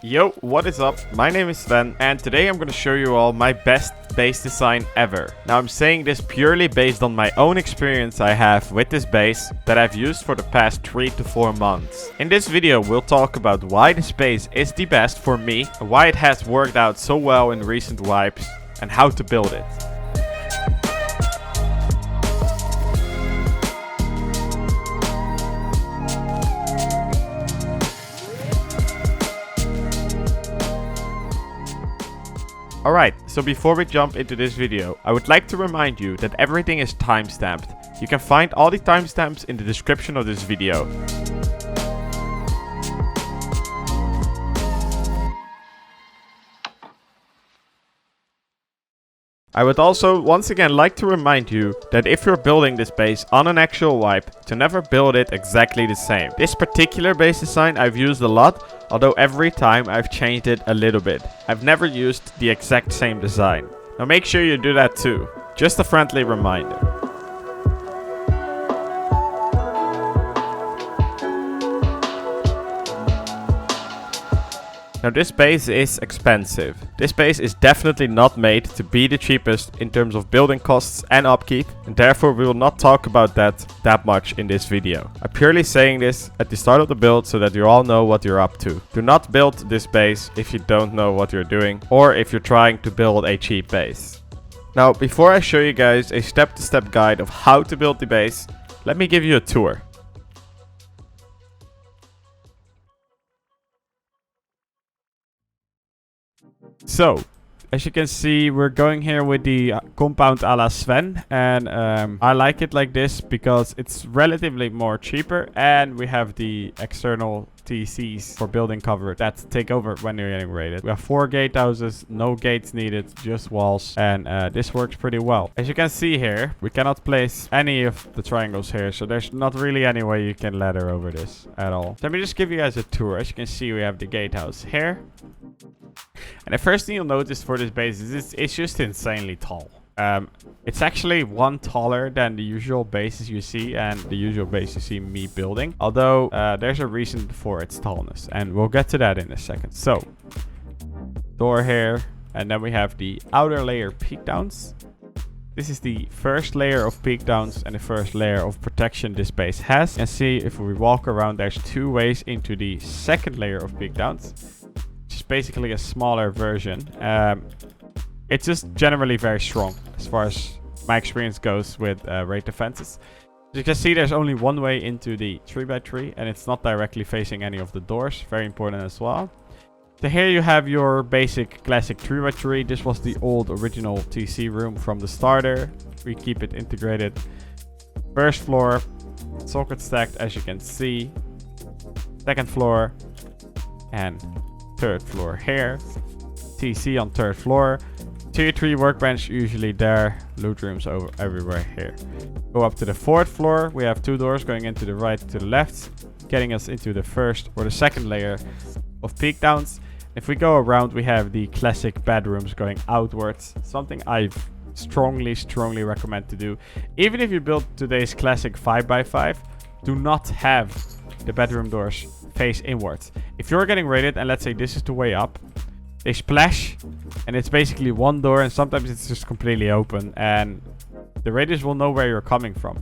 Yo, what is up? My name is Sven, and today I'm going to show you all my best base design ever. Now I'm saying this purely based on my own experience I have with this base that I've used for the past 3 to 4 months. In this video we'll talk about why this base is the best for me, why it has worked out so well in recent wipes, and how to build it. Alright, so before we jump into this video, I would like to remind you that everything is timestamped. You can find all the timestamps in the description of this video. I would also once again like to remind you that if you're building this base on an actual wipe, to never build it exactly the same. This particular base design I've used a lot, although every time I've changed it a little bit. I've never used the exact same design. Now make sure you do that too. Just a friendly reminder. Now this base is expensive. This base is definitely not made to be the cheapest in terms of building costs and upkeep, and therefore we will not talk about that much in this video. I'm purely saying this at the start of the build so that you all know what you're up to. Do not build this base if you don't know what you're doing, or if you're trying to build a cheap base. Now before I show you guys a step-to-step guide of how to build the base, let me give you a tour. So, as you can see, we're going here with the compound a la Sven, and I like it like this because it's relatively more cheaper, and we have the external TCs for building cover that take over when you're getting raided. We have 4 gatehouses, no gates needed, just walls, and this works pretty well. As you can see here, we cannot place any of the triangles here, so there's not really any way you can ladder over this at all. Let me just give you guys a tour. As you can see, we have the gatehouse here. And the first thing you'll notice for this base is it's just insanely tall. It's actually one taller than the usual bases you see and the usual base you see me building. Although there's a reason for its tallness, and we'll get to that in a second. So, door here, and then we have the outer layer peak downs. This is the first layer of peak downs and the first layer of protection this base has. And see, if we walk around, there's 2 ways into the second layer of peak downs. Basically a smaller version. It's just generally very strong as far as my experience goes with raid defenses. As you can see, there's only one way into the 3x3, and it's not directly facing any of the doors. Very important as well. So here you have your basic classic 3x3. This was the old original TC room from the starter. We keep it integrated. First floor, socket stacked, as you can see. Second floor, and third floor here. TC on third floor. Tier 3 workbench usually there. Loot rooms over everywhere here. Go up to the 4th floor. We have 2 doors going into the right to the left, getting us into the first or the second layer of peak downs. If we go around, we have the classic bedrooms going outwards. Something I strongly recommend to do. Even if you build today's classic 5x5, do not have the bedroom doors face inwards. If you're getting raided and let's say this is the way up, they splash and it's basically one door, and sometimes it's just completely open and the raiders will know where you're coming from.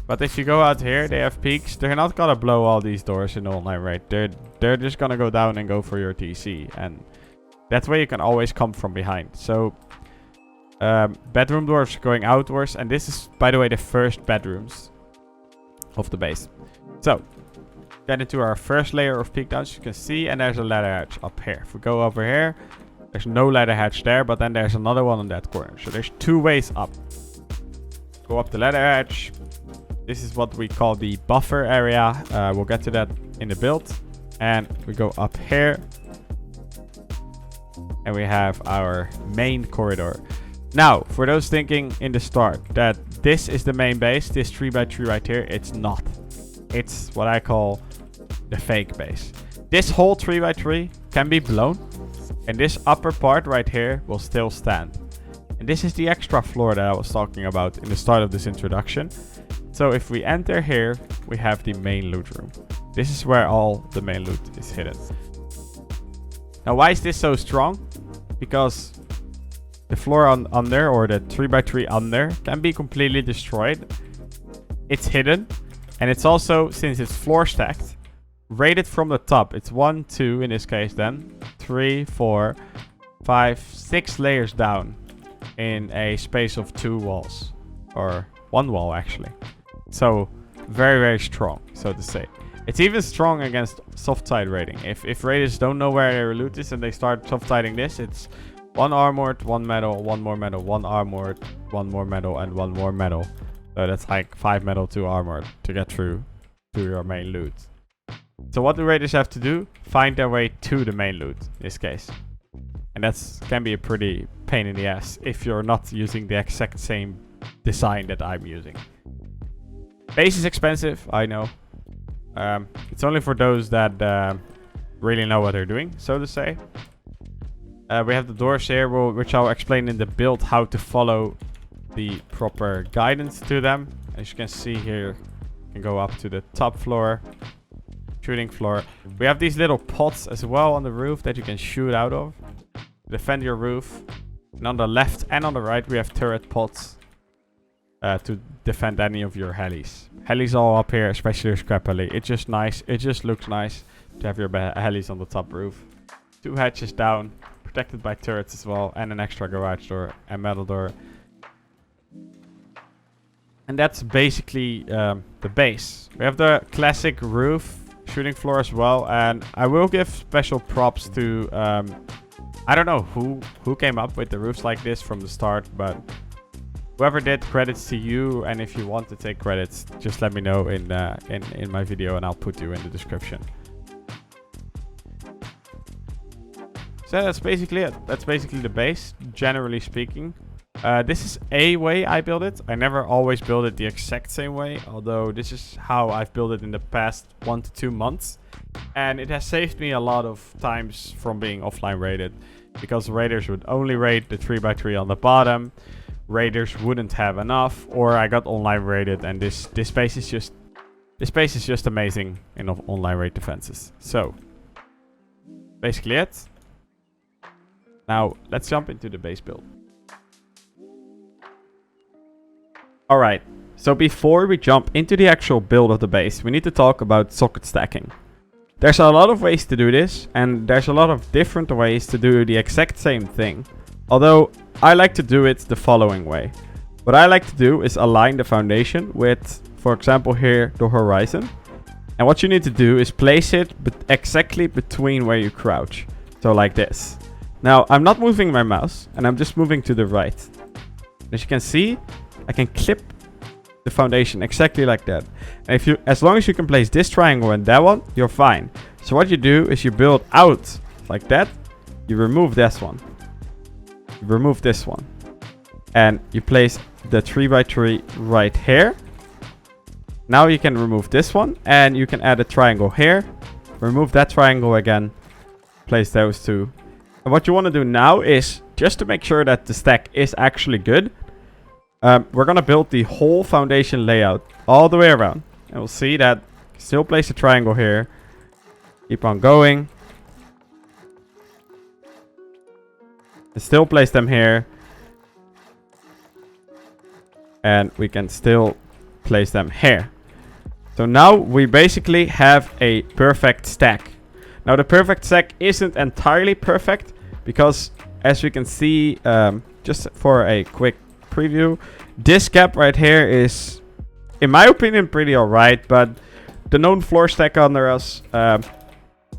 But if you go out here, they have peaks. They're not gonna blow all these doors in all-night raid. They're just gonna go down and go for your TC, and that's where you can always come from behind. So bedroom doors going outwards, and this is, by the way, the first bedrooms of the base. So get into our first layer of peak downs, you can see, and there's a ladder hatch up here. If we go over here, there's no ladder hatch there, but then there's another one in that corner. So there's 2 ways up. Go up the ladder hatch. This is what we call the buffer area. We'll get to that in the build. And we go up here. And we have our main corridor. Now, for those thinking in the start that this is the main base, this 3x3 right here, it's not. It's what I call the fake base. This whole 3x3 can be blown, and this upper part right here will still stand. And this is the extra floor that I was talking about in the start of this introduction. So if we enter here, we have the main loot room. This is where all the main loot is hidden. Now, why is this so strong? Because the floor under, or the 3x3 under, can be completely destroyed. It's hidden. And it's also, since it's floor stacked, rated from the top. It's 1, 2 in this case then. 3, 4, 5, 6 layers down in a space of 2 walls. Or 1 wall actually. So very, very strong, so to say. It's even strong against soft side raiding. If raiders don't know where their loot is and they start soft siding this, it's 1 armored, 1 metal, 1 more metal, 1 armored, 1 more metal, and 1 more metal. So that's like 5 metal, 2 armored to get through to your main loot. So what do raiders have to do? Find their way to the main loot in this case. And that's can be a pretty pain in the ass if you're not using the exact same design that I'm using. Base is expensive, I know. It's only for those that really know what they're doing, so to say. We have the doors here, which I'll explain in the build how to follow the proper guidance to them. As you can see here, you can go up to the top floor, shooting floor. We have these little pots as well on the roof that you can shoot out of. Defend your roof. And on the left and on the right, we have turret pots to defend any of your helis. Helis all up here, especially your scrap heli. It's just nice. It just looks nice to have your helis on the top roof. 2 hatches down, protected by turrets as well, and an extra garage door and metal door. And that's basically the base. We have the classic roof, shooting floor as well, and I will give special props to I don't know who came up with the roofs like this from the start, but whoever did, credits to you. And if you want to take credits, just let me know in my video and I'll put you in the description. So that's basically it. That's basically the base, generally speaking. This is a way I build it. I never always build it the exact same way, although this is how I've built it in the past 1 to 2 months. And it has saved me a lot of times from being offline raided, because raiders would only raid the 3x3 on the bottom. Raiders wouldn't have enough, or I got online raided, and this space is just amazing in online raid defenses. So basically it. Now let's jump into the base build. Alright, so before we jump into the actual build of the base, we need to talk about socket stacking. There's a lot of ways to do this, and there's a lot of different ways to do the exact same thing. Although, I like to do it the following way. What I like to do is align the foundation with, for example here, the horizon. And what you need to do is place it exactly between where you crouch. So like this. Now, I'm not moving my mouse, and I'm just moving to the right. As you can see, I can clip the foundation exactly like that. And as long as you can place this triangle and that one, you're fine. So what you do is you build out like that. You remove this one. You remove this one. And you place the 3x3 right here. Now you can remove this one. And you can add a triangle here. Remove that triangle again. Place those two. And what you want to do now is, just to make sure that the stack is actually good, we're going to build the whole foundation layout all the way around. And we'll see that still place a triangle here. Keep on going. And still place them here. And we can still place them here. So now we basically have a perfect stack. Now the perfect stack isn't entirely perfect, because as we can see, just for a quick preview, this gap right here is, in my opinion, pretty alright, but the known floor stack under us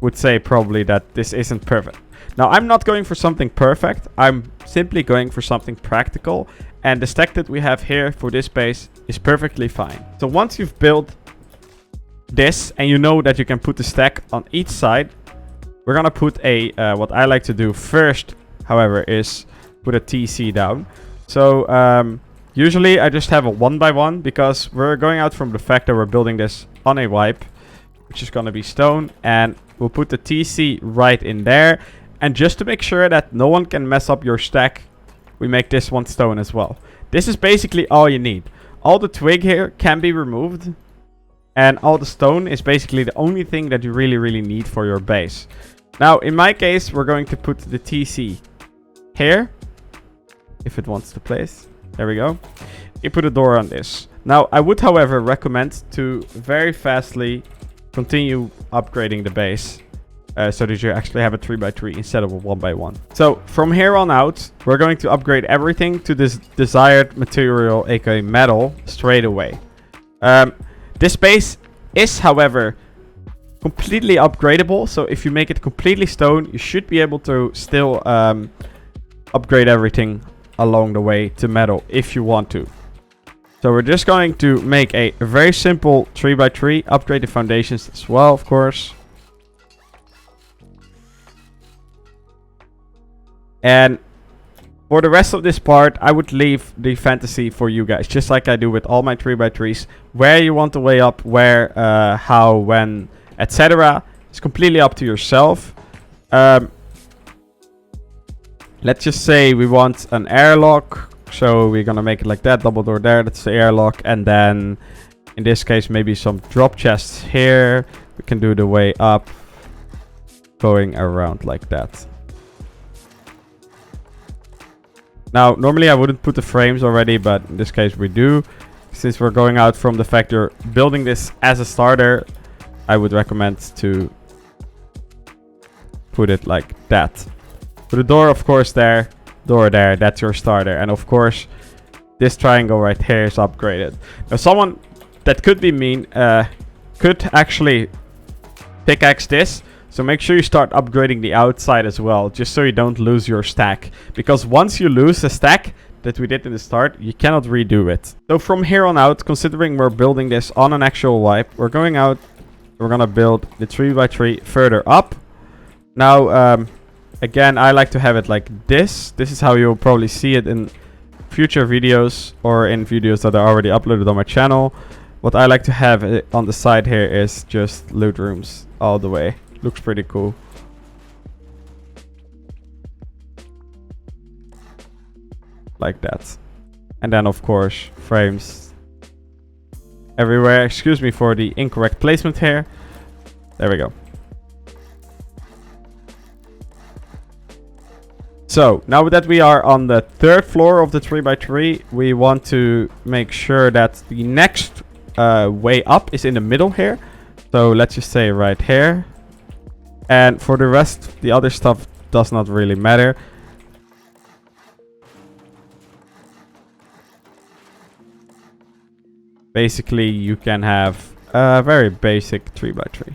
would say probably that this isn't perfect. Now I'm not going for something perfect, I'm simply going for something practical, and the stack that we have here for this base is perfectly fine. So once you've built this and you know that you can put the stack on each side, we're gonna put a what I like to do first, however, is put a TC down. So usually I just have a 1x1, because we're going out from the fact that we're building this on a wipe, which is going to be stone, and we'll put the TC right in there. And just to make sure that no one can mess up your stack, we make this one stone as well. This is basically all you need. All the twig here can be removed, and all the stone is basically the only thing that you really need for your base. Now, in my case, we're going to put the TC here. If it wants to place. There we go. You put a door on this. Now, I would, however, recommend to very fastly continue upgrading the base. So that you actually have a 3x3 instead of a 1x1. So, from here on out, we're going to upgrade everything to this desired material, aka metal, straight away. This base is, however, completely upgradable. So if you make it completely stone, you should be able to still upgrade everything along the way to metal if you want to. So we're just going to make a very simple 3x3, upgrade the foundations as well, of course. And for the rest of this part, I would leave the fantasy for you guys, just like I do with all my 3x3s. Where you want the way up, where, how, when, etc. It's completely up to yourself. Let's just say we want an airlock. So we're gonna make it like that, double door there, that's the airlock. And then, in this case, maybe some drop chests here. We can do the way up, going around like that. Now, normally I wouldn't put the frames already, but in this case we do. Since we're going out from the fact you're building this as a starter, I would recommend to put it like that. Put a door, of course, there. Door there, that's your starter. And of course, this triangle right here is upgraded. Now, someone that could be mean could actually pickaxe this. So make sure you start upgrading the outside as well, just so you don't lose your stack. Because once you lose the stack that we did in the start, you cannot redo it. So from here on out, considering we're building this on an actual wipe, we're going out, we're gonna build the 3x3 further up. Now, again, I like to have it like this. This is how you'll probably see it in future videos or in videos that are already uploaded on my channel. What I like to have on the side here is just loot rooms all the way. Looks pretty cool. Like that. And then, of course, frames everywhere. Excuse me for the incorrect placement here. There we go. So, now that we are on the third floor of the 3x3, we want to make sure that the next way up is in the middle here. So, let's just say right here. And for the rest, the other stuff does not really matter. Basically, you can have a very basic 3x3.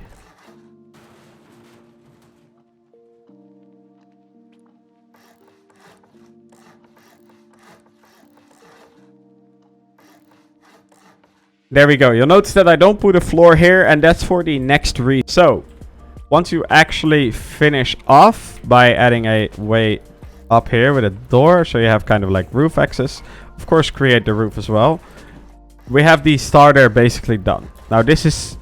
There we go. You'll notice that I don't put a floor here, and that's for the next reason. So, once you actually finish off by adding a way up here with a door, so you have kind of like roof access, of course create the roof as well. We have the starter basically done. Now this is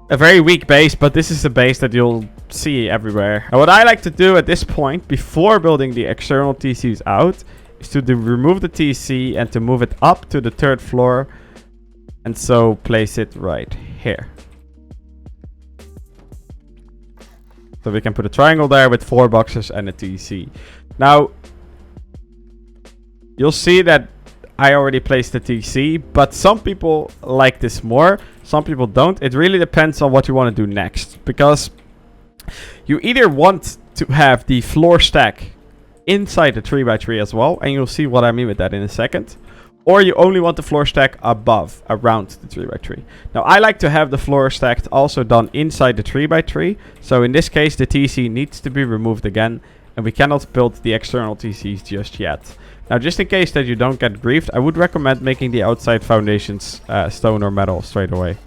a very weak base, but this is the base that you'll see everywhere. And what I like to do at this point, before building the external TCs out, is to remove the TC and to move it up to the third floor. And so place it right here. So we can put a triangle there with 4 boxes and a TC. Now, you'll see that I already placed the TC, but some people like this more, some people don't. It really depends on what you want to do next. Because you either want to have the floor stack inside the 3x3 as well, and you'll see what I mean with that in a second. Or you only want the floor stack above, around the 3x3. Now, I like to have the floor stack also done inside the 3x3. So in this case, the TC needs to be removed again. And we cannot build the external TCs just yet. Now, just in case that you don't get griefed, I would recommend making the outside foundations stone or metal straight away.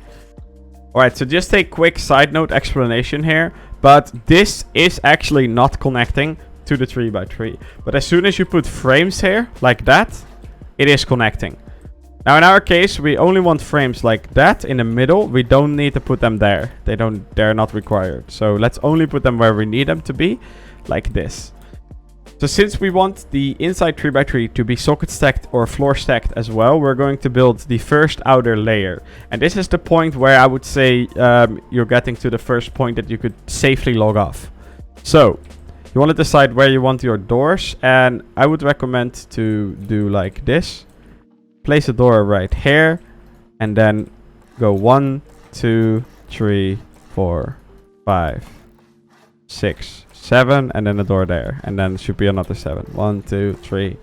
Alright, so just a quick side note explanation here. But this is actually not connecting to the 3x3. But as soon as you put frames here, like that, it is connecting. Now in our case, we only want frames like that in the middle. We don't need to put them there. They're not required. So let's only put them where we need them to be, like this. So since we want the inside 3x3 to be socket stacked or floor stacked as well, we're going to build the first outer layer. And this is the point where I would say you're getting to the first point that you could safely log off. So you want to decide where you want your doors, and I would recommend to do like this. Place a door right here, and then go 1, 2, 3, 4, 5, 6, 7, and then a door there, and then it should be another 7. 1, 2, 3,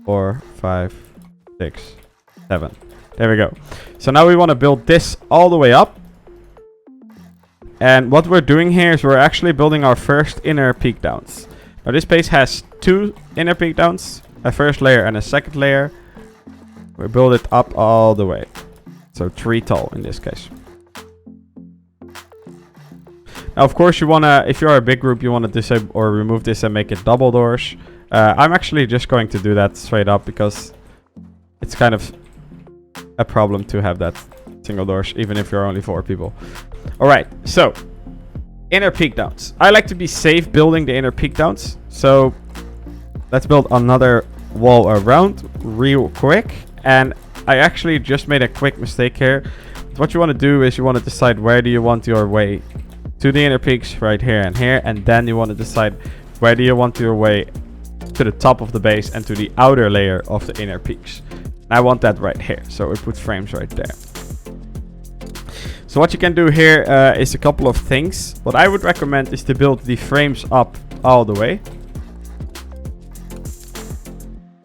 4, 5, 6, 7. There we go. So now we want to build this all the way up. And what we're doing here is we're actually building our first inner peak downs. Now this base has 2 inner peak downs, a first layer and a second layer. We build it up all the way. So 3 tall in this case. Now of course you wanna, if you're a big group, you wanna disable or remove this and make it double doors. I'm actually just going to do that straight up because it's kind of a problem to have that single doors, even if you're only 4 people. Alright, so inner peak downs. I like to be safe building the inner peak downs. So let's build another wall around real quick. And I actually just made a quick mistake here. What you want to do is you want to decide where do you want your way to the inner peaks, right here and here. And then you want to decide where do you want your way to the top of the base and to the outer layer of the inner peaks. And I want that right here. So we put frames right there. So what you can do here is a couple of things. What I would recommend is to build the frames up all the way.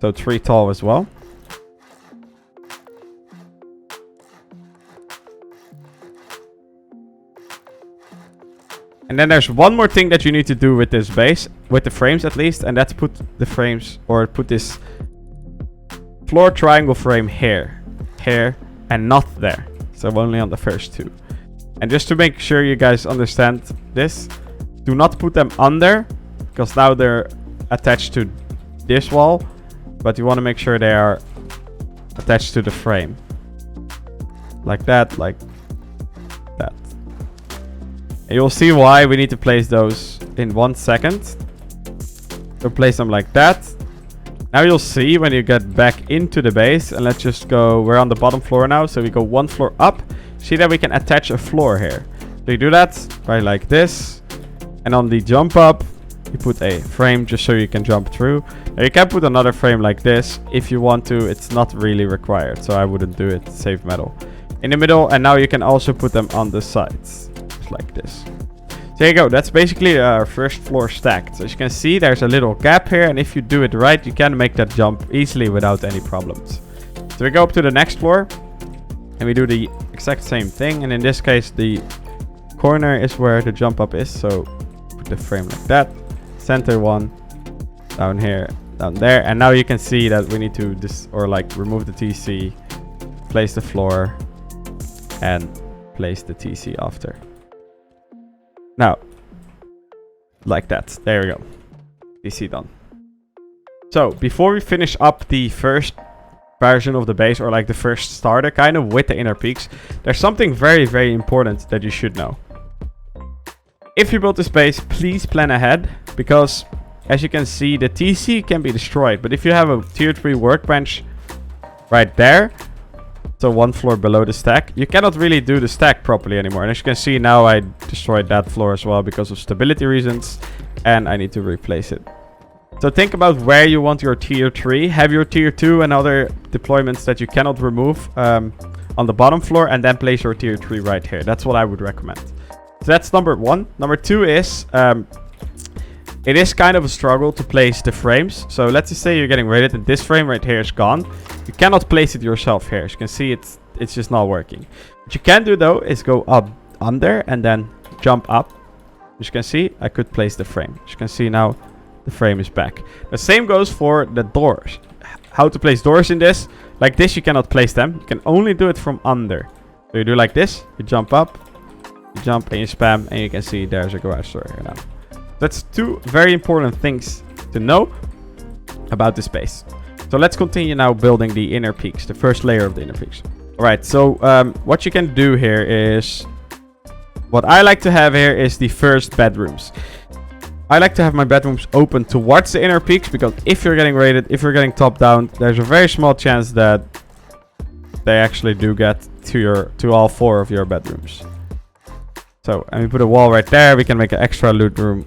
So 3 tall as well. And then there's one more thing that you need to do with this base, with the frames at least, and that's put the frames, or put this floor triangle frame here, and not there. So only on the first 2. And just to make sure you guys understand this, do not put them under, because now they're attached to this wall, but you want to make sure they are attached to the frame. Like that, like that. And you'll see why we need to place those in 1 second. So place them like that. Now you'll see when you get back into the base, and let's just go, we're on the bottom floor now, so we go 1 floor up. See that we can attach a floor here. So you do that by like this, and on the jump up, you put a frame just so you can jump through. Now you can put another frame like this if you want to. It's not really required, so I wouldn't do it. Save metal. In the middle, and now you can also put them on the sides, just like this. So there you go, that's basically our first floor stacked. So as you can see, there's a little gap here, and if you do it right, you can make that jump easily without any problems. So we go up to the next floor, and we do the exact same thing, and in this case, the corner is where the jump up is, so put the frame like that, center one, down here, down there, and now you can see that we need to remove the TC, place the floor, and place the TC after. Now, like that. There we go. TC done. So, before we finish up the first version of the base, or like the first starter kind of with the inner peaks, there's something very, very important that you should know. If you build this base, please plan ahead, because as you can see, the TC can be destroyed. But if you have a tier 3 workbench right there, so 1 floor below the stack, you cannot really do the stack properly anymore. And as you can see now, I destroyed that floor as well because of stability reasons, and I need to replace it. So think about where you want your tier 3. Have your tier 2 and other deployments that you cannot remove on the bottom floor, and then place your tier 3 right here. That's what I would recommend. So that's number 1. Number 2 is it is kind of a struggle to place the frames. So let's just say you're getting raided and this frame right here is gone. You cannot place it yourself here. As you can see, it's just not working. What you can do though is go up under and then jump up. As you can see, I could place the frame. As you can see now, the frame is back. The same goes for the doors. How to place doors in this? Like this, you cannot place them. You can only do it from under. So you do like this, you jump up, you jump and you spam, and you can see there's a garage door here now. That's 2 very important things to know about this base. So let's continue now building the inner peaks, the first layer of the inner peaks. Alright, so what you can do here is, what I like to have here is the first bedrooms. I like to have my bedrooms open towards the inner peaks, because if you're getting raided, if you're getting top down, there's a very small chance that they actually do get to all 4 of your bedrooms. So, and we put a wall right there. We can make an extra loot room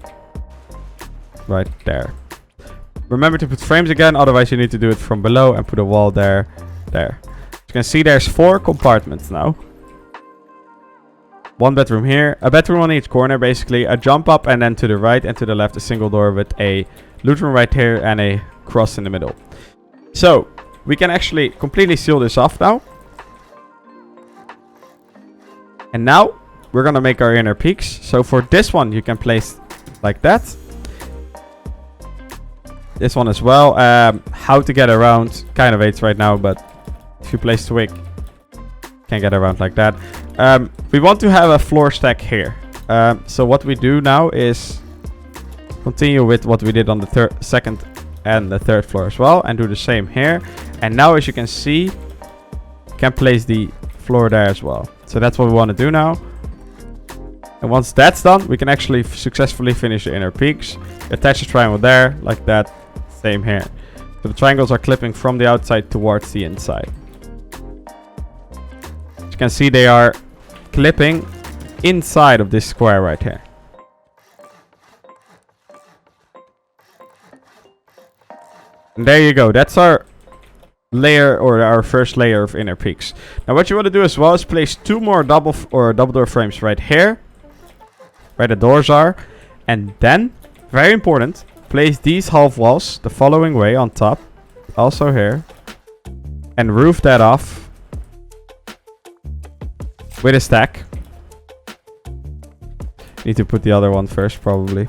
right there. Remember to put frames again, otherwise you need to do it from below and put a wall there. There. As you can see, there's 4 compartments now. 1 bedroom here, a bedroom on each corner basically, a jump up, and then to the right and to the left a single door with a loot room right here and a cross in the middle. So we can actually completely seal this off now. And now we're gonna make our inner peaks. So for this one you can place like that. This one as well. How to get around, kind of hates right now, but if you place twig, can get around like that. We want to have a floor stack here. So what we do now is continue with what we did on the second and the third floor as well, and do the same here. And now, as you can see, you can place the floor there as well. So that's what we want to do now. And once that's done, we can actually successfully finish the inner peaks. Attach the triangle there, like that. Same here. So the triangles are clipping from the outside towards the inside. As you can see, they are clipping inside of this square right here. And there you go. That's our layer, or our first layer of inner peaks. Now what you want to do as well is place 2 more double door frames right here, where the doors are. And then, very important, place these half walls the following way on top, also here, and roof that off with a stack. Need to put the other one first, probably.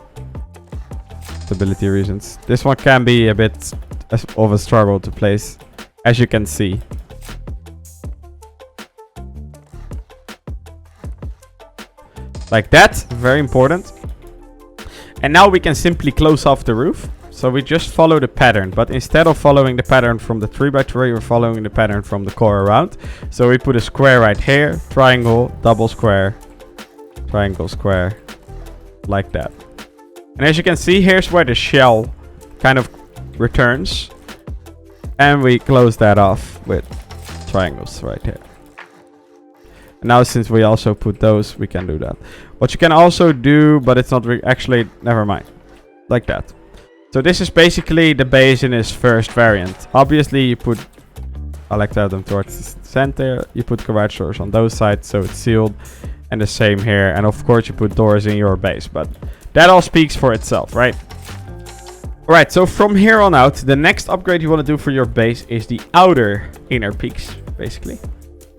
Stability reasons. This one can be a bit of a struggle to place, as you can see. Like that, very important. And now we can simply close off the roof. So we just follow the pattern, but instead of following the pattern from the 3x3, we're following the pattern from the core around. So we put a square right here, triangle, double square, triangle, square, like that. And as you can see, here's where the shell kind of returns. And we close that off with triangles right here. And now since we also put those, we can do that. What you can also do, but it's not actually, never mind. Like that. So this is basically the base in its first variant. Obviously you put, I like to have them towards the center. You put garage doors on those sides so it's sealed. And the same here. And of course you put doors in your base. But that all speaks for itself, right? Alright, so from here on out, the next upgrade you want to do for your base is the outer inner peaks, basically.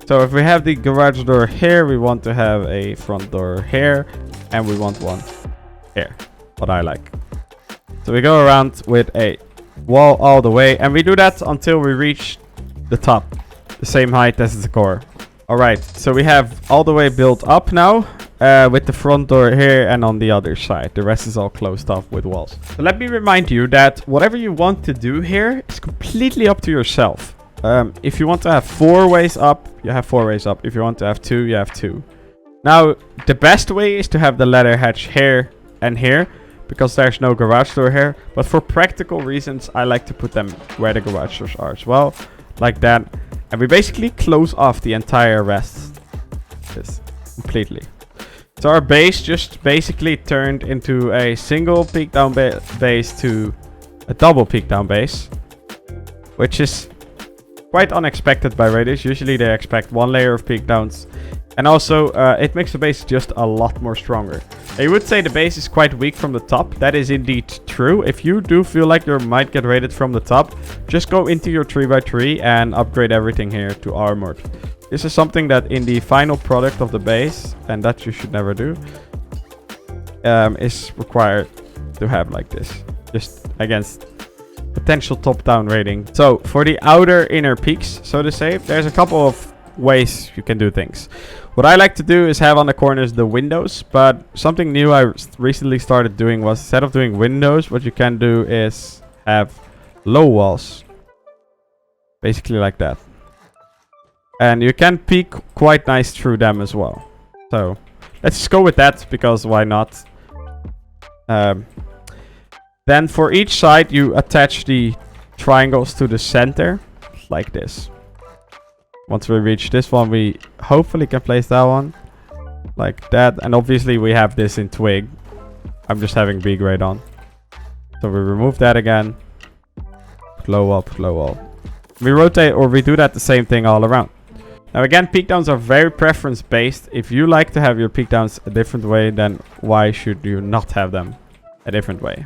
So if we have the garage door here, we want to have a front door here, and we want one here, what I like. So we go around with a wall all the way, and we do that until we reach the top, the same height as the core. Alright, so we have all the way built up now, with the front door here and on the other side. The rest is all closed off with walls. So let me remind you that whatever you want to do here is completely up to yourself. If you want to have 4 ways up, you have 4 ways up. If you want to have 2, you have 2. Now, the best way is to have the ladder hatch here and here, because there's no garage door here. But for practical reasons, I like to put them where the garage doors are as well, like that. And we basically close off the entire rest, this completely. So our base just basically turned into a single peak down base to a double peak down base, which is quite unexpected by raiders. Usually they expect 1 layer of peak downs. And also it makes the base just a lot more stronger. I would say the base is quite weak from the top. That is indeed true. If you do feel like you might get raided from the top, just go into your 3x3 and upgrade everything here to armored. This is something that in the final product of the base, and that you should never do, is required to have like this, just against potential top-down raiding. So for the outer inner peaks, so to say, there's a couple of ways you can do things. What I like to do is have on the corners the windows, but something new I recently started doing was, instead of doing windows, what you can do is have low walls, basically like that. And you can peek quite nice through them as well. So let's just go with that, because why not? Then for each side you attach the triangles to the center, like this. Once we reach this one, we hopefully can place that one, like that. And obviously we have this in twig. I'm just having B grade on. So we remove that again. Glow up, glow up. We rotate or we do that the same thing all around. Now again, peak downs are very preference based. If you like to have your peak downs a different way, then why should you not have them a different way?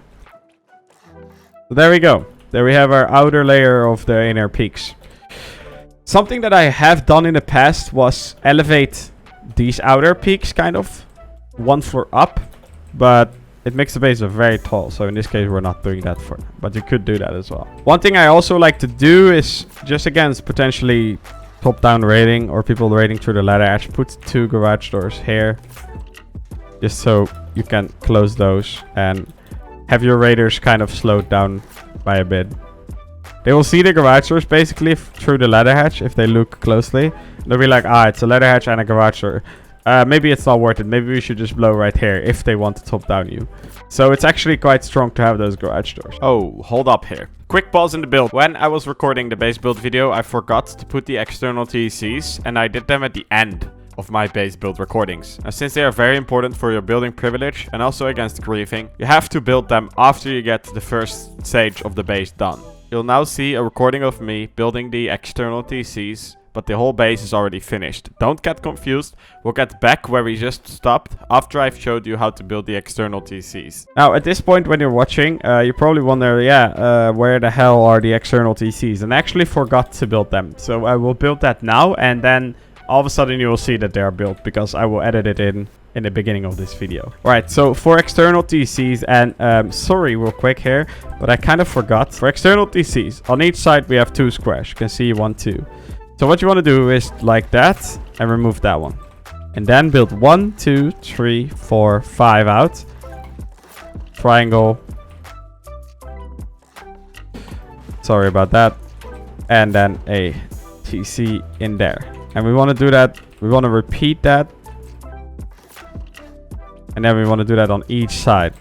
So there we go. There we have our outer layer of the inner peaks. Something that I have done in the past was elevate these outer peaks kind of one floor up, but it makes the base very tall. So in this case, we're not doing that for, but you could do that as well. One thing I also like to do is just against potentially top-down raiding or people raiding through the ladder hatch, put 2 garage doors here, just so you can close those and have your raiders kind of slowed down by a bit. They will see the garage doors basically through the ladder hatch if they look closely. They'll be like, ah, it's a ladder hatch and a garage door. Maybe it's not worth it. Maybe we should just blow right here if they want to top down you. So it's actually quite strong to have those garage doors. Oh, hold up here. Quick pause in the build. When I was recording the base build video, I forgot to put the external TCs and I did them at the end of my base build recordings. Now, since they are very important for your building privilege and also against griefing, you have to build them after you get the first stage of the base done. You'll now see a recording of me building the external TCs, but the whole base is already finished. Don't get confused. We'll get back where we just stopped after I've showed you how to build the external TCs. Now, at this point when you're watching, you probably wonder, where the hell are the external TCs? And I actually forgot to build them. So I will build that now, and then all of a sudden you will see that they are built because I will edit it in the beginning of this video. Alright, so for external TCs, and sorry real quick here, but I kind of forgot. For external TCs, on each side we have 2 squares. You can see 1, 2. So what you want to do is like that and remove that one. And then build 1, 2, 3, 4, 5 out. Triangle. Sorry about that. And then a TC in there. And we want to do that. We want to repeat that. And then we want to do that on each side.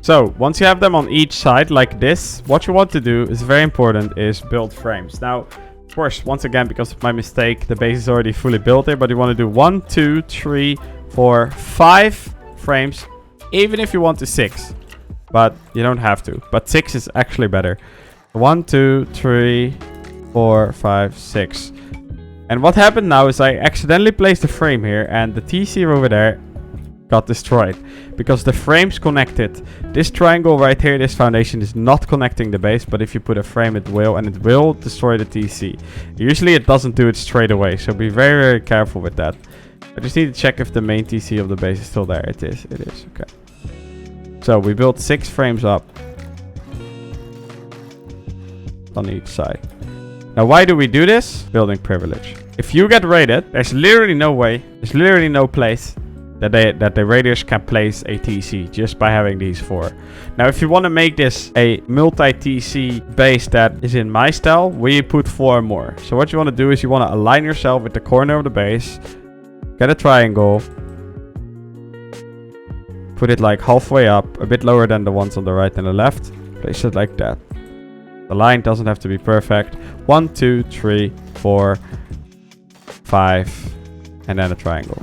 So once you have them on each side like this, what you want to do is very important is build frames. Now, of course, once again, because of my mistake, the base is already fully built here, but you want to do 1, 2, 3, 4, 5 frames, even if you want to 6, but you don't have to. But 6 is actually better. 1, 2, 3, 4, 5, 6. And what happened now is I accidentally placed a frame here and the TC over there got destroyed because the frames connected. This triangle right here, this foundation is not connecting the base, but if you put a frame it will, and it will destroy the TC. Usually it doesn't do it straight away, so be very, very careful with that. I just need to check if the main TC of the base is still there. It is, okay. So we built 6 frames up on each side. Now why do we do this? Building privilege. If you get raided, there's literally no way, there's literally no place that the raiders can place a TC just by having these 4. Now, if you want to make this a multi-TC base that is in my style, we put 4 more. So what you want to do is you want to align yourself with the corner of the base, get a triangle, put it like halfway up, a bit lower than the ones on the right and the left. Place it like that. The line doesn't have to be perfect. 1, 2, 3, 4, 5, and then a triangle.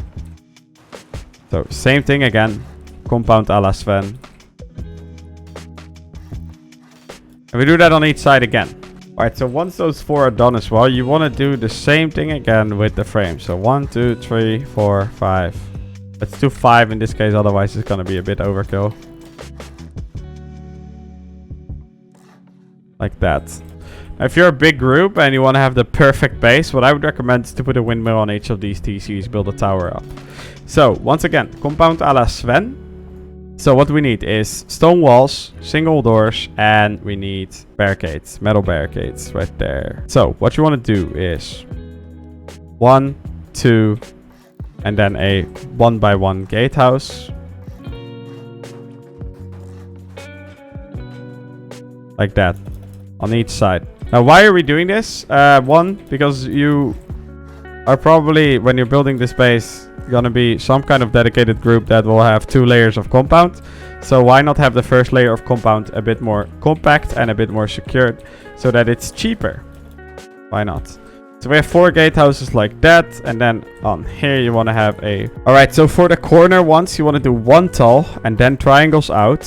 So same thing again, compound a la Sven. And we do that on each side again. Alright, so once those 4 are done as well, you want to do the same thing again with the frame. So 1, 2, 3, 4, 5. Let's do 5 in this case, otherwise it's going to be a bit overkill. Like that. Now, if you're a big group and you want to have the perfect base, what I would recommend is to put a windmill on each of these TCs, build a tower up. So, once again, compound a la Sven. So what we need is stone walls, single doors, and we need barricades, metal barricades right there. So, what you want to do is 1, 2, and then a 1x1 gatehouse. Like that, on each side. Now, why are we doing this? 1, because you are probably, when you're building this base, gonna be some kind of dedicated group that will have 2 layers of compound. So why not have the first layer of compound a bit more compact and a bit more secured so that it's cheaper? Why not? So we have 4 gatehouses like that, and then on here you want to have a... Alright, so for the corner ones you want to do 1 tall and then triangles out.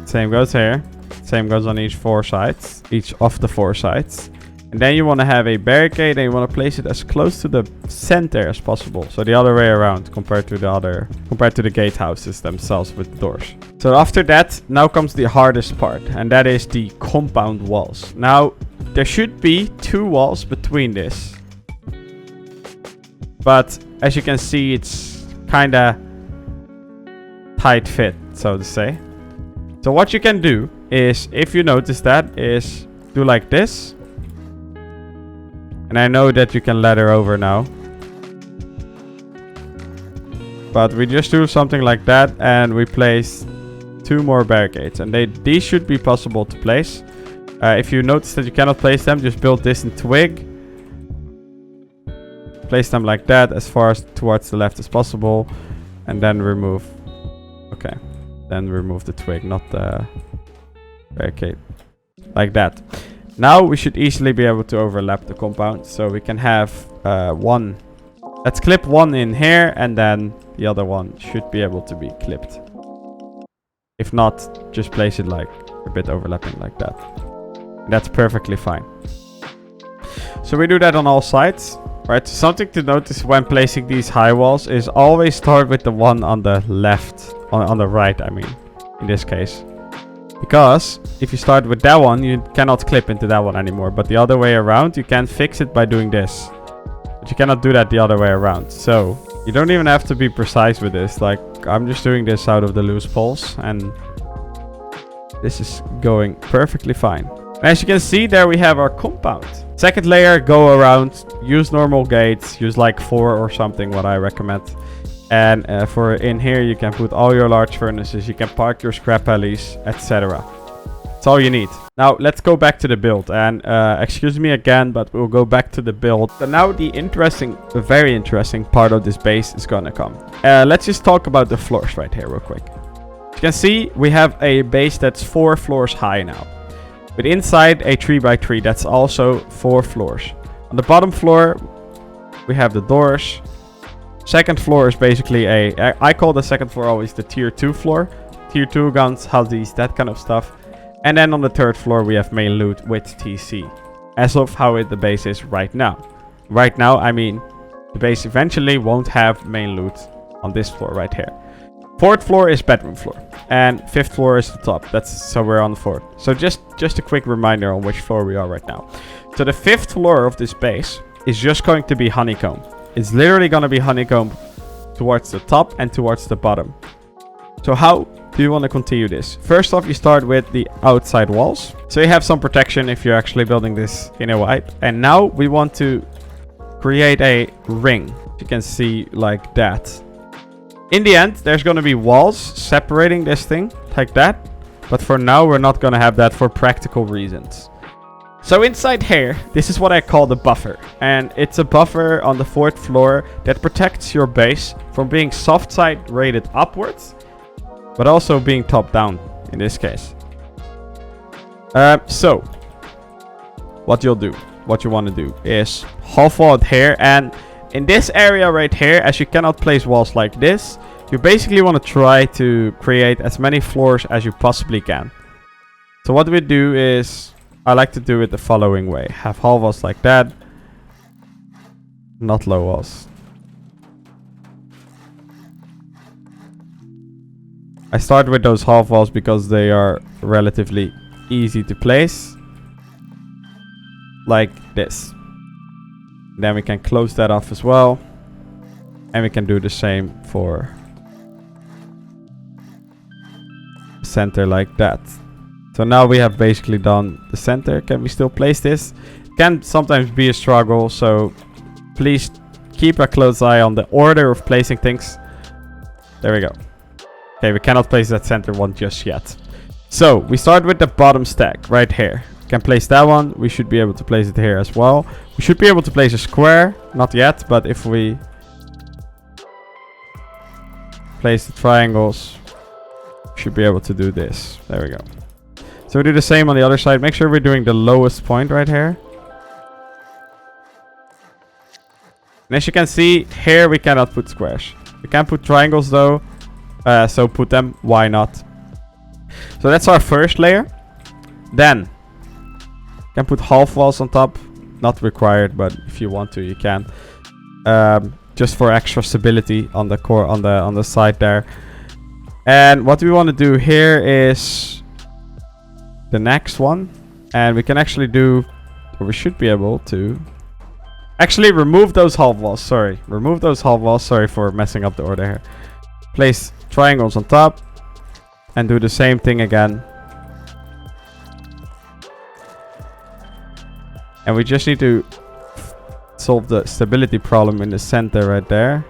Same goes here. Same goes on each four sides. Each of the four sides. And then you want to have a barricade and you want to place it as close to the center as possible. So the other way around compared to the gatehouses themselves with the doors. So after that, now comes the hardest part. And that is the compound walls. Now, there should be 2 walls between this. But as you can see, it's kind of tight fit, so to say. So what you can do is, if you notice that, is do like this. And I know that you can ladder over now. But we just do something like that and we place 2 more barricades. And these should be possible to place. If you notice that you cannot place them, just build this in twig. Place them like that as far as towards the left as possible. And then remove. Okay. Then remove the twig, not the barricade. Like that. Now we should easily be able to overlap the compound. So we can have one. Let's clip one in here and then the other one should be able to be clipped. If not, just place it like a bit overlapping like that. And that's perfectly fine. So we do that on all sides. Right, something to notice when placing these high walls is always start with the one on the left. On the right, I mean, in this case. Because if you start with that one, you cannot clip into that one anymore. But the other way around, you can fix it by doing this. But you cannot do that the other way around. So you don't even have to be precise with this. Like, I'm just doing this out of the loose poles. And this is going perfectly fine. As you can see, there we have our compound. Second layer, go around, use normal gates, use like 4 or something, what I recommend. And for in here, you can put all your large furnaces, you can park your scrap alleys, etc. That's all you need. Now, let's go back to the build. And excuse me again, but we'll go back to the build. So now the very interesting part of this base is gonna come. Let's just talk about the floors right here real quick. As you can see, we have a base that's 4 floors high now. But inside a 3x3, that's also 4 floors. On the bottom floor, we have the doors. Second floor is basically I call the second floor always the tier 2 floor. Tier 2 guns, huzzies, that kind of stuff. And then on the third floor, we have main loot with TC. As of how the base is right now. Right now, I mean, the base eventually won't have main loot on this floor right here. Fourth floor is bedroom floor. And 5th floor is the top. So we're on the 4th. So just a quick reminder on which floor we are right now. So the 5th floor of this base is just going to be honeycomb. It's literally going to be honeycomb towards the top and towards the bottom. So how do you want to continue this? First off, you start with the outside walls. So you have some protection if you're actually building this in a white. And now we want to create a ring. You can see like that. In the end, there's going to be walls separating this thing like that. But for now, we're not going to have that for practical reasons. So inside here, this is what I call the buffer. And it's a buffer on the 4th floor that protects your base from being soft side rated upwards. But also being top down in this case. So what you want to do is half wall it here. And in this area right here, as you cannot place walls like this, you basically want to try to create as many floors as you possibly can. So what we do is, I like to do it the following way. Have half walls like that. Not low walls. I start with those half walls because they are relatively easy to place. Like this. Then we can close that off as well. And we can do the same for center like that. So now we have basically done the center. Can we still place this? Can sometimes be a struggle. So please keep a close eye on the order of placing things. There we go. Okay, we cannot place that center one just yet. So we start with the bottom stack right here. Can place that one. We should be able to place it here as well. We should be able to place a square. Not yet, but if we place the triangles, we should be able to do this. There we go. So we do the same on the other side. Make sure we're doing the lowest point right here. And as you can see, here we cannot put squares. We can put triangles though. So put them. Why not? So that's our first layer. Then you can put half walls on top. Not required, but if you want to, you can. Just for extra stability on the core, on the side there. And what we want to do here is the next one. And we can actually do, or we should be able to actually remove those half walls. Sorry, remove those half walls. Sorry for messing up the order here. Place triangles on top and do the same thing again. And we just need to solve the stability problem in the center right there.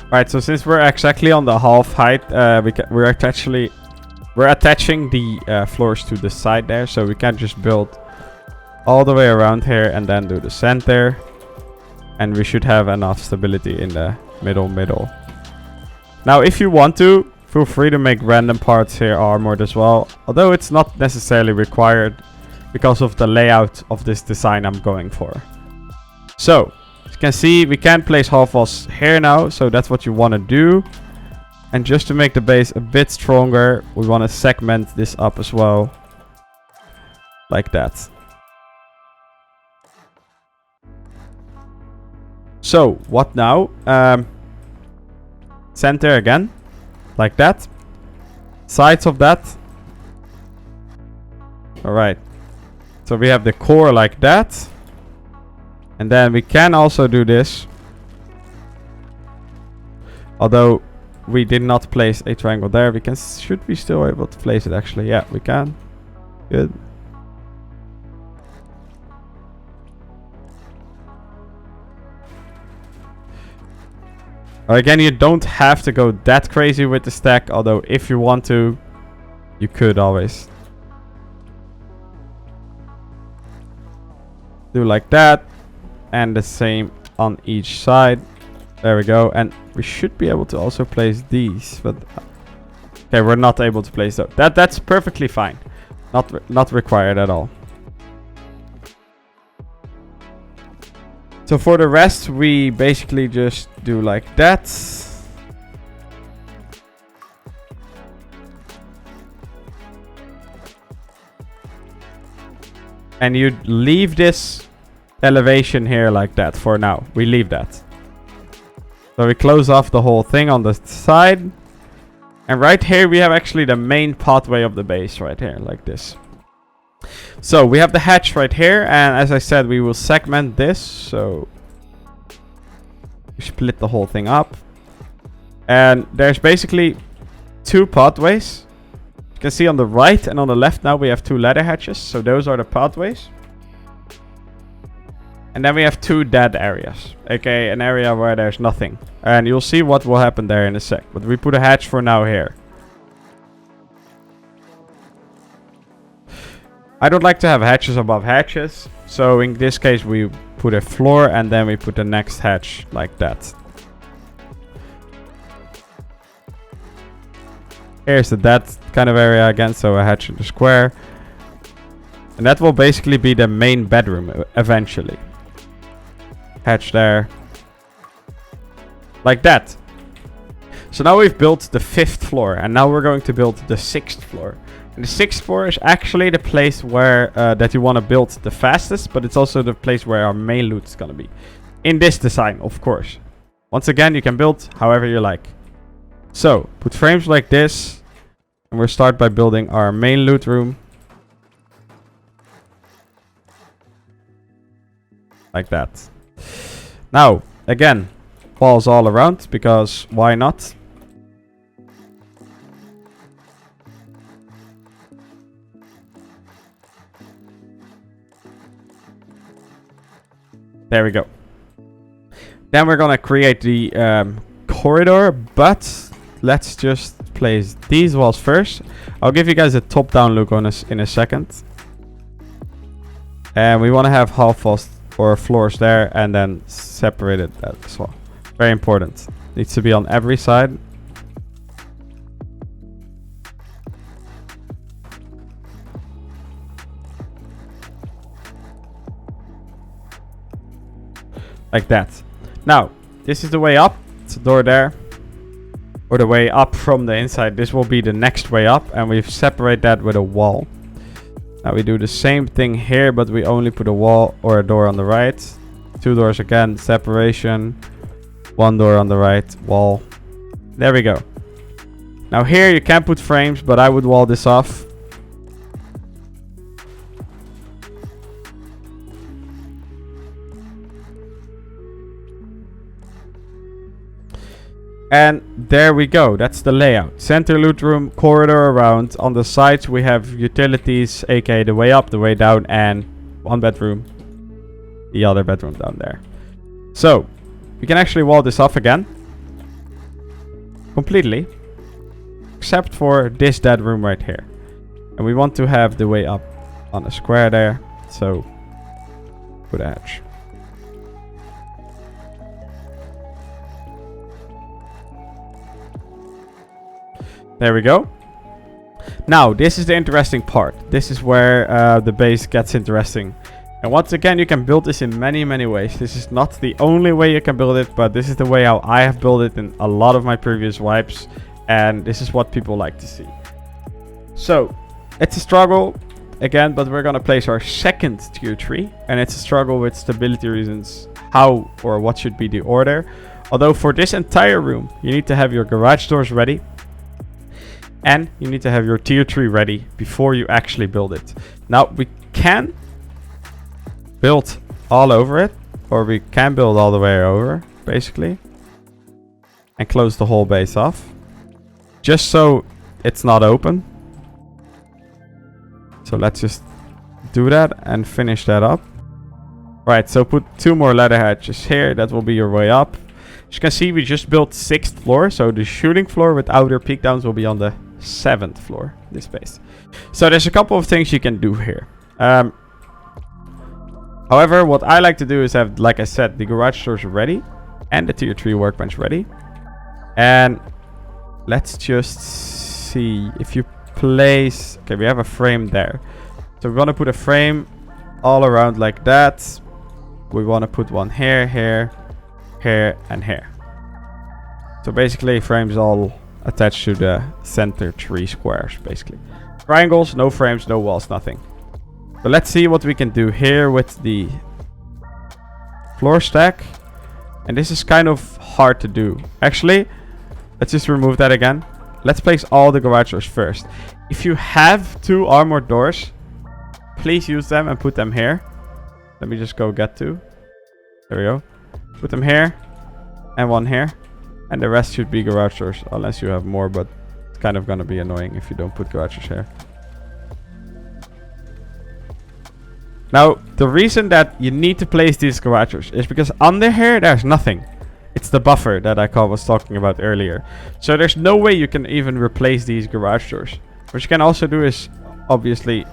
Alright, so since we're exactly on the half height, we're attaching the floors to the side there, so we can just build all the way around here and then do the center, and we should have enough stability in the middle. Now, if you want to, feel free to make random parts here armored as well, although it's not necessarily required because of the layout of this design I'm going for. So, as you can see, we can place half walls here now, so that's what you want to do. And just to make the base a bit stronger, we want to segment this up as well. Like that. So, what now? Center again. Like that. Sides of that. Alright. So we have the core like that. And then we can also do this. Although we did not place a triangle there, we can, should we still able to place it actually? Yeah, we can. Good. Again, you don't have to go that crazy with the stack, although if you want to, you could always do like that. And the same on each side. There we go. And we should be able to also place these, but okay, we're not able to place those. That's perfectly fine. Not required at all. So for the rest, we basically just do like that. And you leave this elevation here like that for now. We leave that. So we close off the whole thing on the side. And right here we have actually the main pathway of the base right here, like this. So we have the hatch right here, and as I said, we will segment this. So we split the whole thing up. And there's basically two pathways. You can see on the right and on the left now we have two ladder hatches. So those are the pathways. And then we have two dead areas, aka an area where there's nothing. And you'll see what will happen there in a sec. But we put a hatch for now here. I don't like to have hatches above hatches. So in this case we put a floor and then we put the next hatch like that. Here's the dead kind of area again, so a hatch in the square. And that will basically be the main bedroom eventually. Hatch there. Like that. So now we've built the 5th floor, and now we're going to build the 6th floor. And the 6th floor is actually the place where that you want to build the fastest, but it's also the place where our main loot is going to be. In this design, of course. Once again, you can build however you like. So, put frames like this, and we'll start by building our main loot room. Like that. Now, again, walls all around, because why not? There we go. Then we're gonna create the corridor, but let's just place these walls first. I'll give you guys a top-down look on this in a second. And we want to have half walls or floors there, and then separated that as well. Very important. Needs to be on every side. Like that. Now, this is the way up. It's a door there. or the way up from the inside. This will be the next way up, and we separate that with a wall. Now we do the same thing here, but we only put a wall or a door on the right. 2 doors again, separation. 1 door on the right, wall. There we go. Now here you can put frames, but I would wall this off. And there we go. That's the layout. Center loot room, corridor around. On the sides we have utilities, aka the way up, the way down, and 1 bedroom. The other bedroom down there. So, we can actually wall this off again. Completely. Except for this dead room right here. And we want to have the way up on a square there. So, put edge. There we go. Now, this is the interesting part. This is where the base gets interesting. And once again, you can build this in many, many ways. This is not the only way you can build it, but this is the way how I have built it in a lot of my previous wipes. And this is what people like to see. So, it's a struggle, again, but we're going to place our second tier 3. And it's a struggle with stability reasons, how or what should be the order. Although for this entire room, you need to have your garage doors ready. And you need to have your tier 3 ready before you actually build it. Now, we can build all over it. Or we can build all the way over, basically. And close the whole base off. Just so it's not open. So let's just do that and finish that up. Right, so put 2 more ladder hatches here. That will be your way up. As you can see, we just built 6th floor. So the shooting floor with outer peak downs will be on the 7th floor, this base. So there's a couple of things you can do here. However, what I like to do is have, like I said, the garage doors ready. And the tier 3 workbench ready. And let's just see if you place... Okay, we have a frame there. So we want to put a frame all around like that. We want to put one here, here, here, and here. So basically frames all attached to the center 3 squares, basically. Triangles, no frames, no walls, nothing. So let's see what we can do here with the floor stack. And this is kind of hard to do. Actually, let's just remove that again. Let's place all the garage doors first. If you have 2 armored doors, please use them and put them here. Let me just go get 2. There we go. Put them here. And 1 here. And the rest should be garage doors. Unless you have more, but it's kind of going to be annoying if you don't put garage doors here. Now, the reason that you need to place these garage doors is because under here, there's nothing. It's the buffer that I was talking about earlier. So there's no way you can even replace these garage doors. What you can also do is, obviously,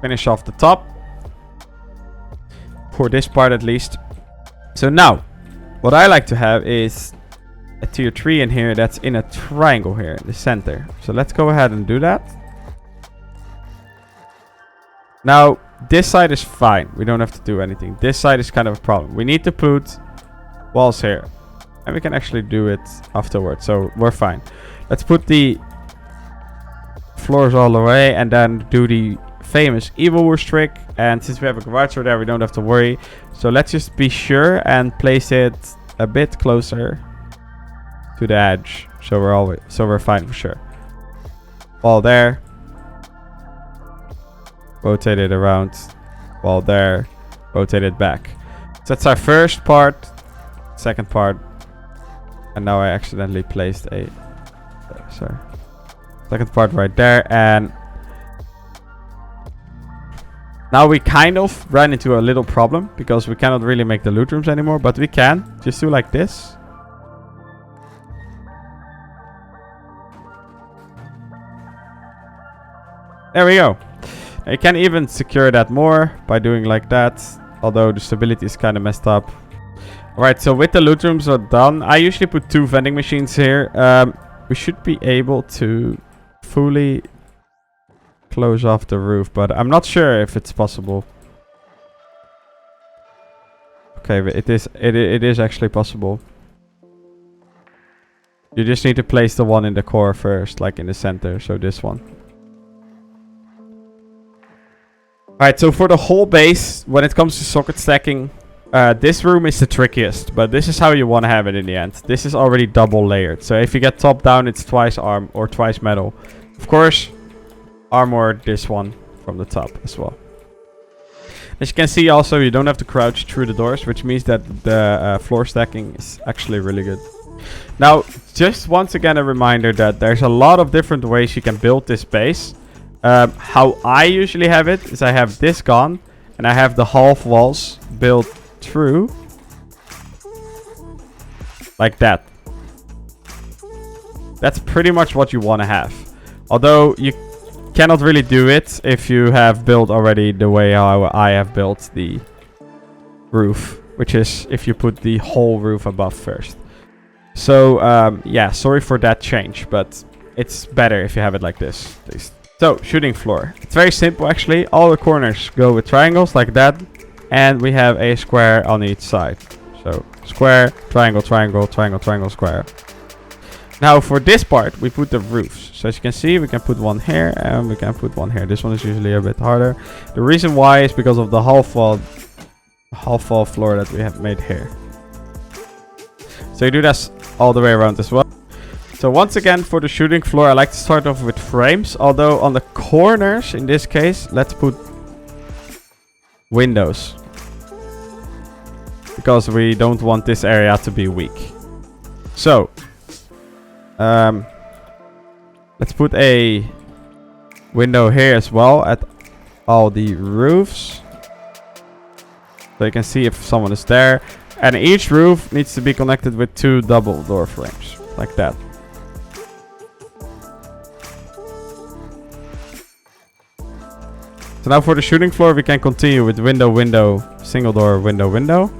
finish off the top. For this part at least. So now, what I like to have is a tier 3 in here that's in a triangle here in the center. So let's go ahead and do that. Now, this side is fine. We don't have to do anything. This side is kind of a problem. We need to put walls here. And we can actually do it afterwards. So we're fine. Let's put the floors all the way and then do the famous evil wars trick. And since we have a garage door there, we don't have to worry. So let's just be sure and place it a bit closer to the edge. So we're fine for sure. Wall there. Rotate it around. Wall there. Rotate it back. So that's our first part. Second part. And now I accidentally placed a... sorry. Second part right there. And now we kind of ran into a little problem. Because we cannot really make the loot rooms anymore. But we can. Just do like this. There we go. You can even secure that more by doing like that. Although the stability is kind of messed up. Alright, so with the loot rooms are done. I usually put 2 vending machines here. We should be able to fully close off the roof. But I'm not sure if it's possible. Okay, but it is actually possible. You just need to place the one in the core first, like in the center. So this one. Alright, so for the whole base, when it comes to socket stacking, this room is the trickiest. But this is how you want to have it in the end. This is already double layered. So if you get top down, it's twice arm or twice metal. Of course, armor this one from the top as well. As you can see also, you don't have to crouch through the doors, which means that the floor stacking is actually really good. Now, just once again a reminder that there's a lot of different ways you can build this base. How I usually have it is I have this gone, and I have the half walls built through. Like that. That's pretty much what you want to have. Although you cannot really do it if you have built already the way how I have built the roof, which is if you put the whole roof above first. So yeah, sorry for that change, but it's better if you have it like this, at least. So shooting floor, it's very simple actually. All the corners go with triangles like that, and we have a square on each side. So square, triangle, triangle, triangle, triangle, square. Now for this part, we put the roofs. So as you can see, we can put one here and we can put one here. This one is usually a bit harder. The reason why is because of the half wall floor that we have made here. So you do this all the way around as well. So once again, for the shooting floor, I like to start off with frames. Although on the corners, in this case, let's put windows. Because we don't want this area to be weak. So let's put a window here as well at all the roofs. So you can see if someone is there. And each roof needs to be connected with 2 double door frames. Like that. So now for the shooting floor, we can continue with window, window, single door, window, window.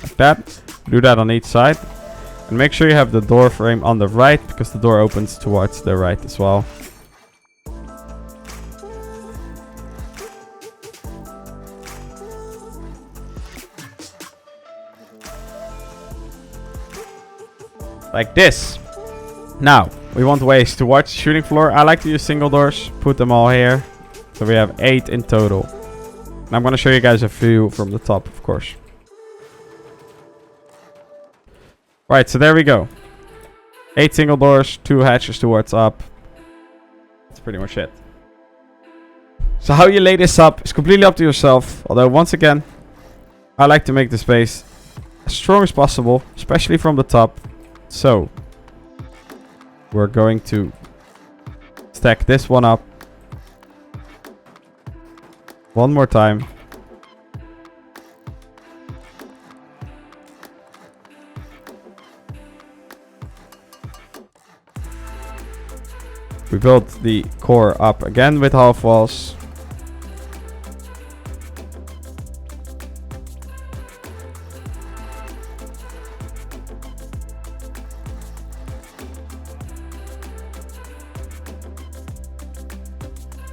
Like that. Do that on each side. And make sure you have the door frame on the right, because the door opens towards the right as well. Like this. Now, we want ways towards the shooting floor. I like to use single doors. Put them all here. So we have 8 in total. And I'm going to show you guys a few from the top, of course. Right, so there we go. 8 single doors, 2 hatches towards up. That's pretty much it. So how you lay this up is completely up to yourself. Although once again, I like to make the space as strong as possible, especially from the top. So we're going to stack this one up one more time. We built the core up again with half walls.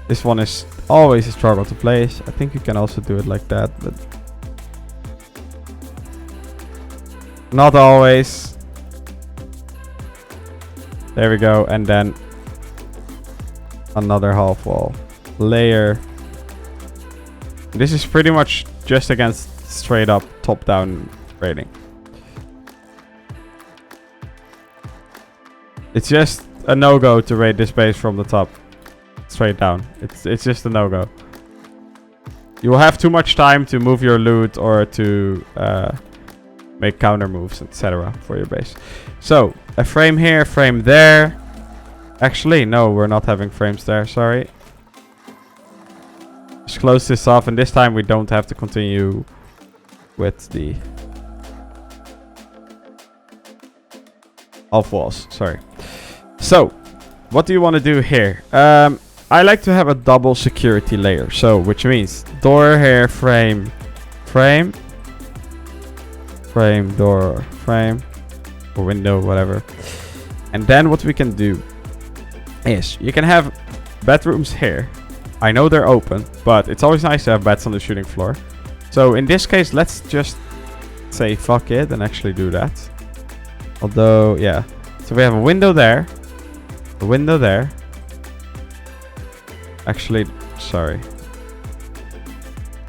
This one is always a struggle to place. I think you can also do it like that, but not always. There we go, and then another half wall layer. This is pretty much just against straight up top down rating. It's just a no-go to raid this base from the top straight down. It's just a no-go. You will have too much time to move your loot or to make counter moves, etc. for your base. So a frame here, frame there. Actually, no, we're not having frames there, sorry. Just close this off, and this time we don't have to continue with the half walls, sorry. So, what do you want to do here? I like to have a double security layer, so which means door here, frame, frame, frame, door, frame, or window, whatever. And then what we can do is you can have bedrooms here. I know they're open, but it's always nice to have beds on the shooting floor. So in this case, let's just say fuck it and actually do that. Although, yeah, So we have a window there. A window there. Actually, sorry.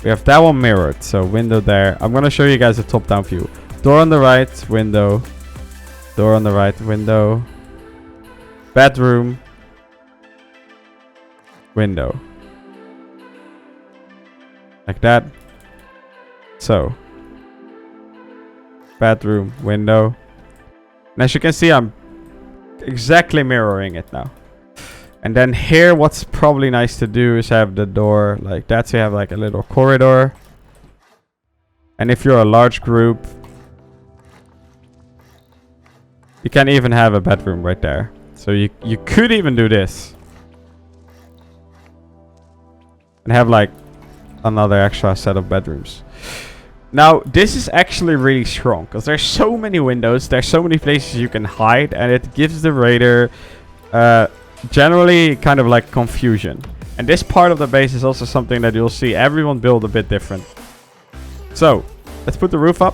We have that one mirrored. So window there. I'm going to show you guys a top-down view. Door on the right, window. Door on the right, window. Bedroom. Window. Like that. So. Bedroom, window. And as you can see, I'm exactly mirroring it now. And then here, what's probably nice to do is have the door like that. So you have like a little corridor. And if you're a large group, you can even have a bedroom right there. So you could even do this. And have like another extra set of bedrooms. Now, this is actually really strong. Because there's so many windows. There's so many places you can hide. And it gives the raider generally kind of like confusion. And this part of the base is also something that you'll see everyone build a bit different. So, let's put the roof up.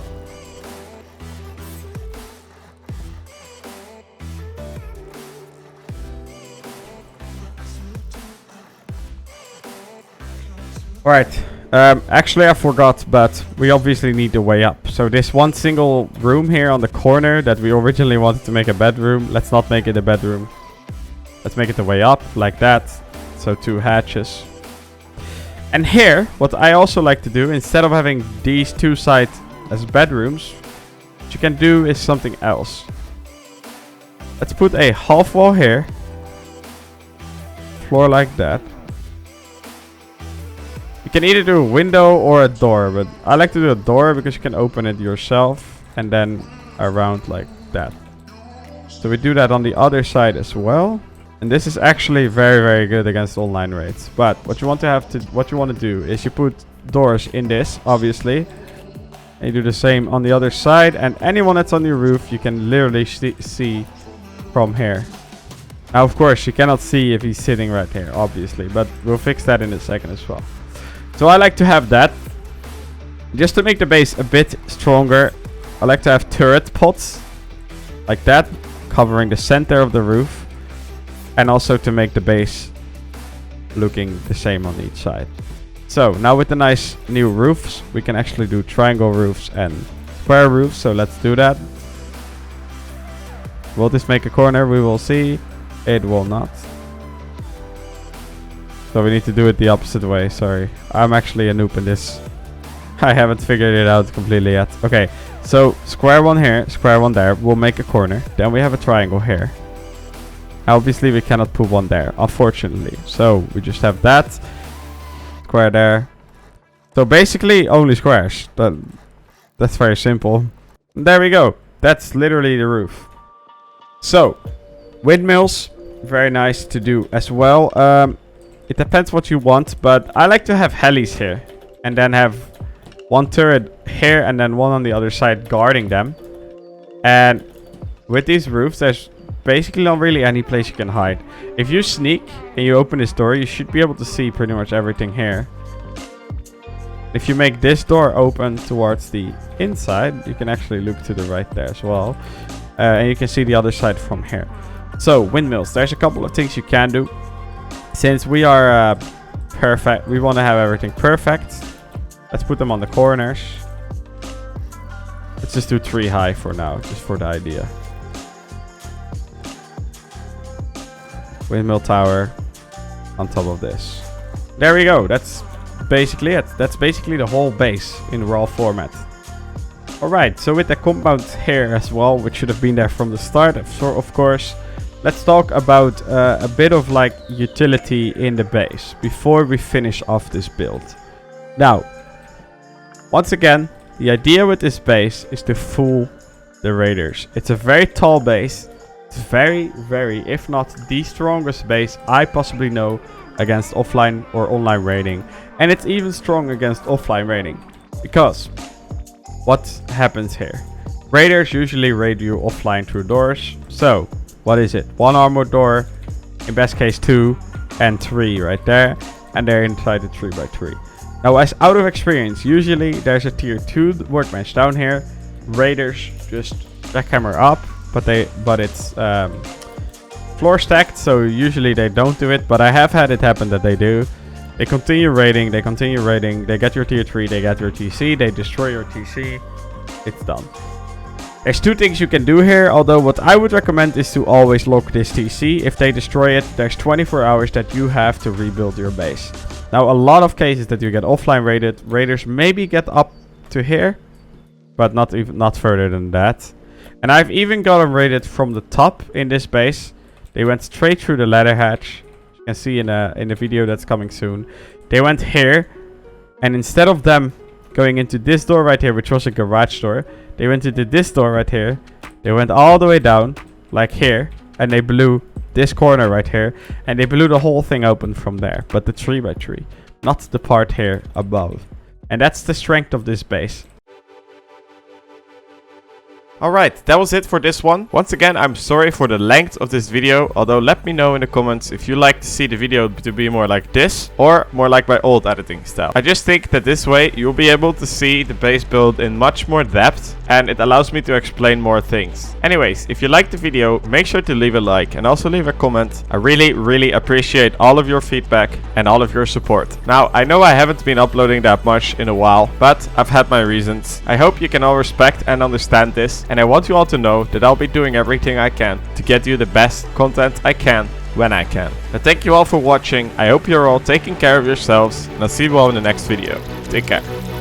Alright, actually I forgot, but we obviously need the way up. So this one single room here on the corner that we originally wanted to make a bedroom, let's not make it a bedroom. Let's make it the way up, like that. So 2 hatches. And here, what I also like to do, instead of having these 2 sides as bedrooms, what you can do is something else. Let's put a half wall here. Floor like that. You can either do a window or a door, but I like to do a door because you can open it yourself and then around like that. So we do that on the other side as well. And this is actually very, very good against online raids. But what you want to do is you put doors in this, obviously. And you do the same on the other side. And anyone that's on your roof, you can literally see from here. Now, of course, you cannot see if he's sitting right here, obviously. But we'll fix that in a second as well. So I like to have that. Just to make the base a bit stronger, I like to have turret pods. Like that. Covering the center of the roof. And also to make the base looking the same on each side. So now with the nice new roofs, we can actually do triangle roofs and square roofs. So let's do that. Will this make a corner? We will see. It will not. So we need to do it the opposite way. Sorry. I'm actually a noob in this. I haven't figured it out completely yet. Okay. So square one here, square one there. We'll make a corner. Then we have a triangle here. Obviously we cannot put one there, unfortunately. So we just have that. Square there. So basically only squares. That's very simple. And there we go. That's literally the roof. So windmills, very nice to do as well. It depends what you want, but I like to have helis here. And then have one turret here and then one on the other side guarding them. And with these roofs, there's basically not really any place you can hide. If you sneak and you open this door, you should be able to see pretty much everything here. If you make this door open towards the inside, you can actually look to the right there as well. And you can see the other side from here. So windmills, there's a couple of things you can do. Since we are perfect, we want to have everything perfect. Let's put them on the corners. Let's just do 3 high for now, just for the idea. Windmill tower on top of this. There we go. That's basically it. That's basically the whole base in raw format. Alright, so with the compound here as well, which should have been there from the start, of course. Let's talk about a bit of like utility in the base before we finish off this build. Now, once again, the idea with this base is to fool the raiders. It's a very tall base. It's very, very, if not the strongest base I possibly know against offline or online raiding. And it's even strong against offline raiding. Because what happens here? Raiders usually raid you offline through doors. So what is it? 1 armored door, in best case 2 and 3 right there. And they're inside the 3x3. Now, as out of experience, usually there's a tier 2 workbench down here. Raiders just jackhammer up but it's floor stacked, so usually they don't do it, but I have had it happen that they do. They continue raiding, they get your tier 3, they get your TC, they destroy your TC, it's done. There's two things you can do here, although what I would recommend is to always lock this TC. If they destroy it, there's 24 hours that you have to rebuild your base. Now, a lot of cases that you get offline raided, raiders maybe get up to here, but not further than that. And I've even gotten raided from the top in this base. They went straight through the ladder hatch. You can see in the video that's coming soon. They went here, and instead of them going into this door right here, which was a garage door, they went into this door right here. They went all the way down, like here, and they blew this corner right here, and they blew the whole thing open from there. But the 3x3, not the part here above. And that's the strength of this base. Alright, that was it for this one. Once again, I'm sorry for the length of this video, although let me know in the comments if you like to see the video to be more like this or more like my old editing style. I just think that this way you'll be able to see the base build in much more depth and it allows me to explain more things. Anyways, if you liked the video, make sure to leave a like and also leave a comment. I really appreciate all of your feedback and all of your support. Now, I know I haven't been uploading that much in a while, but I've had my reasons. I hope you can all respect and understand this. And I want you all to know that I'll be doing everything I can to get you the best content I can when I can. And thank you all for watching. I hope you're all taking care of yourselves, and I'll see you all in the next video. Take care.